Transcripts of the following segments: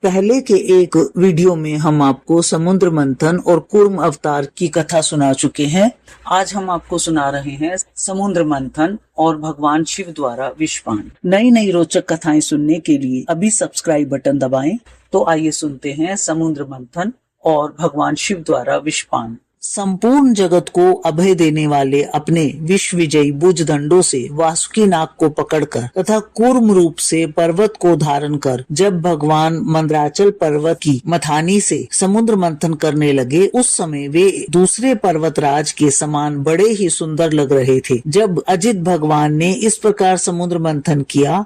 पहले के एक वीडियो में हम आपको समुद्र मंथन और कूर्म अवतार की कथा सुना चुके हैं। आज हम आपको सुना रहे हैं समुद्र मंथन और भगवान शिव द्वारा विषपान। नई नई रोचक कथाएं सुनने के लिए अभी सब्सक्राइब बटन दबाएं। तो आइए सुनते हैं समुद्र मंथन और भगवान शिव द्वारा विषपान। संपूर्ण जगत को अभय देने वाले अपने विश्व विजयी भुजदंडों से वासुकी नाग को पकड़कर तथा कूर्म रूप से पर्वत को धारण कर जब भगवान मंदराचल पर्वत की मथानी से समुद्र मंथन करने लगे, उस समय वे दूसरे पर्वतराज के समान बड़े ही सुंदर लग रहे थे। जब अजित भगवान ने इस प्रकार समुद्र मंथन किया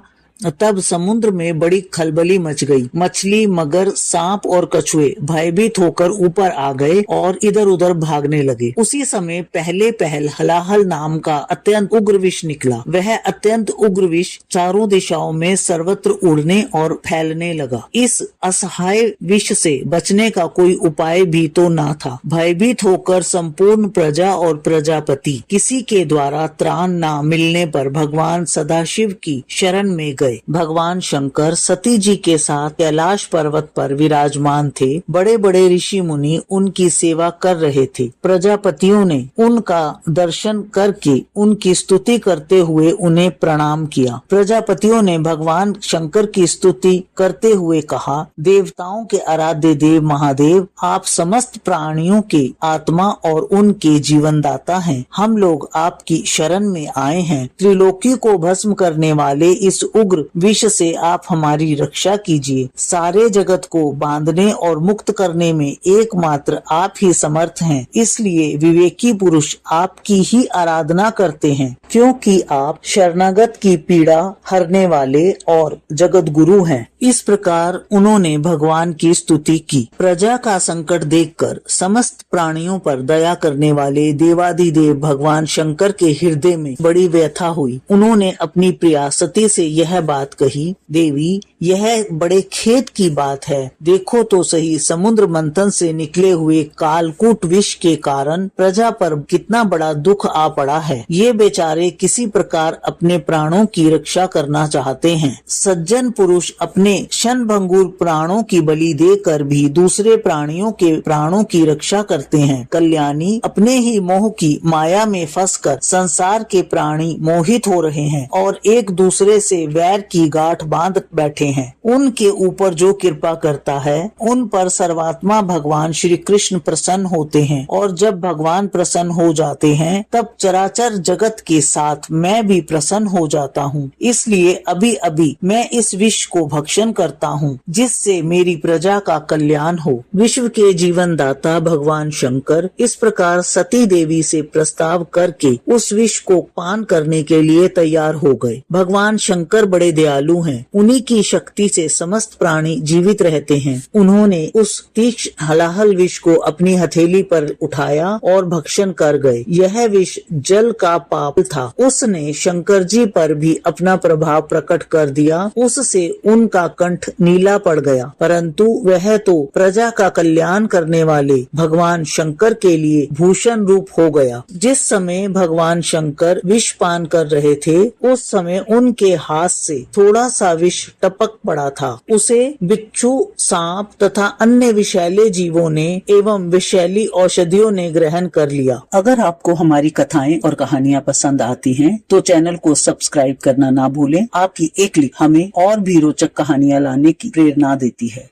तब समुद्र में बड़ी खलबली मच गई। मछली, मगर, सांप और कछुए भयभीत होकर ऊपर आ गए और इधर उधर भागने लगे। उसी समय पहल हलाहल नाम का अत्यंत उग्र विष निकला। वह अत्यंत उग्र विष चारों दिशाओं में सर्वत्र उड़ने और फैलने लगा। इस असहाय विष से बचने का कोई उपाय भी तो न था। भयभीत होकर संपूर्ण प्रजा और प्रजापति किसी के द्वारा त्राण न मिलने पर भगवान सदाशिव की शरण में गए। भगवान शंकर सती जी के साथ कैलाश पर्वत पर विराजमान थे। बड़े बड़े ऋषि मुनि उनकी सेवा कर रहे थे। प्रजापतियों ने उनका दर्शन करके उनकी स्तुति करते हुए उन्हें प्रणाम किया। प्रजापतियों ने भगवान शंकर की स्तुति करते हुए कहा, देवताओं के आराध्य देव महादेव, आप समस्त प्राणियों के आत्मा और उनके जीवनदाता हैं। हम लोग आपकी शरण में आए हैं। त्रिलोकी को भस्म करने वाले इस उग्र विष से आप हमारी रक्षा कीजिए। सारे जगत को बांधने और मुक्त करने में एकमात्र आप ही समर्थ हैं। इसलिए विवेकी पुरुष आपकी ही आराधना करते हैं, क्योंकि आप शरणागत की पीड़ा हरने वाले और जगत गुरु हैं। इस प्रकार उन्होंने भगवान की स्तुति की। प्रजा का संकट देखकर समस्त प्राणियों पर दया करने वाले देवाधिदेव भगवान शंकर के हृदय में बड़ी व्यथा हुई। उन्होंने अपनी प्रिया सती से यह बात कही, देवी, यह बड़े खेद की बात है। देखो तो सही, समुद्र मंथन से निकले हुए कालकूट विष के कारण प्रजा पर कितना बड़ा दुख आ पड़ा है। ये बेचारे किसी प्रकार अपने प्राणों की रक्षा करना चाहते हैं। सज्जन पुरुष अपने क्षणभंगुर प्राणों की बलि देकर भी दूसरे प्राणियों के प्राणों की रक्षा करते हैं। कल्याणी अपने ही मोह की माया में फंसकर संसार के प्राणी मोहित हो रहे हैं और एक दूसरे से वैर की गांठ बांध बैठे हैं। उनके ऊपर जो कृपा करता है उन पर सर्वात्मा भगवान श्री कृष्ण प्रसन्न होते हैं, और जब भगवान प्रसन्न हो जाते हैं तब चराचर जगत के साथ मैं भी प्रसन्न हो जाता हूँ। इसलिए अभी अभी मैं इस विष को भक्षण करता हूँ, जिससे मेरी प्रजा का कल्याण हो। विश्व के जीवन दाता भगवान शंकर इस प्रकार सती देवी से प्रस्ताव करके उस विष को पान करने के लिए तैयार हो गए। भगवान शंकर बड़े दयालु हैं। उन्हीं की शक्ति से समस्त प्राणी जीवित रहते हैं। उन्होंने उस तीक्ष्ण हलाहल विष को अपनी हथेली पर उठाया और भक्षण कर गए। यह विष जल का पाप था। उसने शंकर जी पर भी अपना प्रभाव प्रकट कर दिया। उससे उनका कंठ नीला पड़ गया, परंतु वह तो प्रजा का कल्याण करने वाले भगवान शंकर के लिए भूषण रूप हो गया। जिस समय भगवान शंकर विष पान कर रहे थे, उस समय उनके हाथ से थोड़ा सा विष टपक पड़ा था। उसे बिच्छू, सांप तथा अन्य विषैले जीवों ने एवं विषैली औषधियों ने ग्रहण कर लिया। अगर आपको हमारी कथाएं और कहानियां पसंद आती हैं, तो चैनल को सब्सक्राइब करना ना भूलें। आपकी एक क्लिक हमें और भी रोचक कहानियां लाने की प्रेरणा देती है।